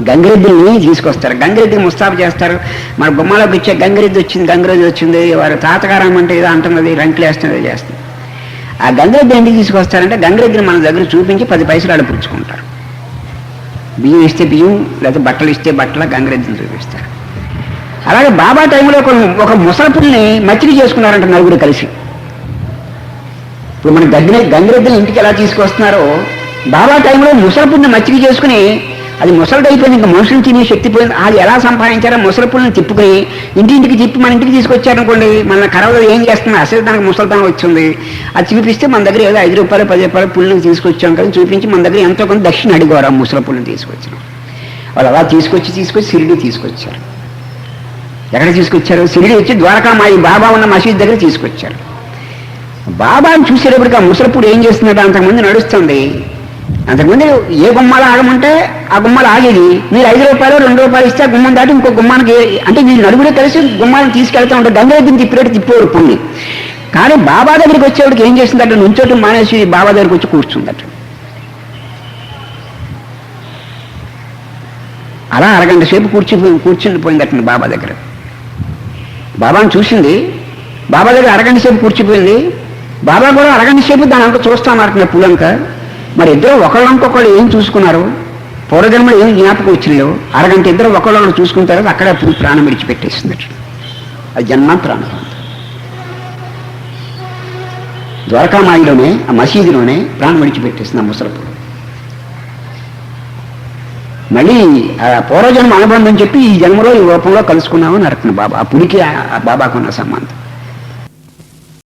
గంగిరెద్దుల్ని తీసుకొస్తారు, గంగిరెద్దుని ముస్తాబు చేస్తారు. మన బొమ్మలోకి వచ్చే గంగిరెద్దు వచ్చింది, వారు తాతగారం అంటే ఏదో అంటున్నది, రంకులు వేస్తున్నది చేస్తుంది. ఆ గంగిరెద్దు ఎందుకు తీసుకొస్తారంటే గంగిరెద్దుని మన దగ్గర చూపించి 10 పైసలు ఆడ పుచ్చుకుంటారు. బియ్యం ఇస్తే బియ్యం, లేకపోతే బట్టలు ఇస్తే బట్టల గంగిరెద్దుని చూపిస్తారు. అలాగే బాబా టైంలో ఒక ముసలపుల్ని మచ్చిక చేసుకున్నారంట నలుగురు కలిసి. ఇప్పుడు మన గంగిరెద్దుని ఇంటికి ఎలా తీసుకొస్తున్నారో బాబా టైంలో ముసలపుల్ని మచ్చిక చేసుకుని, అది ముసలిది అయిపోయింది, ఇంకా మనుషులు తినే శక్తి పోయింది. అది ఎలా సంపాదించారో ముసలపుల్ని తిప్పుకొని ఇంటింటికి తిప్పి మన ఇంటికి తీసుకొచ్చారనుకోండి, మన కరవలో ఏం చేస్తుంది, అసలు దానికి ముసలితనం వచ్చింది. అది చూపిస్తే మన దగ్గర ఏదో 5 రూపాయలు 10 రూపాయలు పుల్లని తీసుకొచ్చాం కదా, చూపించి మన దగ్గర ఎంతో కొంత దక్షిణ అడిగారు. ఆ ముసలి పుల్లని తీసుకొచ్చారు. వాళ్ళు అలా తీసుకొచ్చి షిరిడి తీసుకొచ్చారు. ఎక్కడ తీసుకొచ్చారు? షిరిడి వచ్చి ద్వారకామాయి బాబా ఉన్న మసీద్ దగ్గర తీసుకొచ్చారు. బాబాని చూసేటప్పటికి ఆ ముసలపుడు ఏం చేస్తున్నాడు, అంతకుముందు నడుస్తుంది. అంతకుముందు ఏ గుమ్మాలు ఆగమంటే ఆ గుమ్మాలు ఆగేది. మీరు 5 రూపాయలు 2 రూపాయలు ఇస్తే ఆ గుమ్మం దాటి ఇంకో గుమ్మానికి, అంటే వీళ్ళు నలుగురే కలిసి గుమ్మాలను తీసుకెళ్తూ ఉంటారు. గంగిరెద్దుని తిప్పేవారు పుణ్ణి. కానీ బాబా దగ్గరికి వచ్చేవాడికి ఏం చేసిందట, నుంచోటి మానేసి బాబా దగ్గరికి వచ్చి కూర్చుందట. అలా అరగంట సేపు కూర్చుని పోయిందట బాబా దగ్గర. బాబాను చూసింది, బాబా దగ్గర అరగంట సేపు కూర్చిపోయింది. బాబా కూడా అరగంట సేపు దాని అంతా చూస్తామనుకున్న పులంక. మరి ఇద్దరు ఒకళ్ళంకొకళ్ళు ఏం చూసుకున్నారు, పూర్వజన్మలో ఏం జ్ఞాపకం వచ్చినాయో, అరగంట ఇద్దరు ఒకళ్ళొకళ్ళు చూసుకున్న తర్వాత అక్కడే ప్రాణం విడిచిపెట్టేసింది. అది జన్మాంతరాను. ద్వారకామాయిలోనే, ఆ మసీదులోనే ప్రాణం విడిచిపెట్టేసింది ఆ ముసలపుడు. మళ్ళీ ఆ పూర్వజన్మ అనుబంధం చెప్పి ఈ జన్మలో ఈ రూపంలో కలుసుకున్నామని అడుగుతున్న బాబా. ఆ పులికి ఆ బాబాకున్న సంబంధం.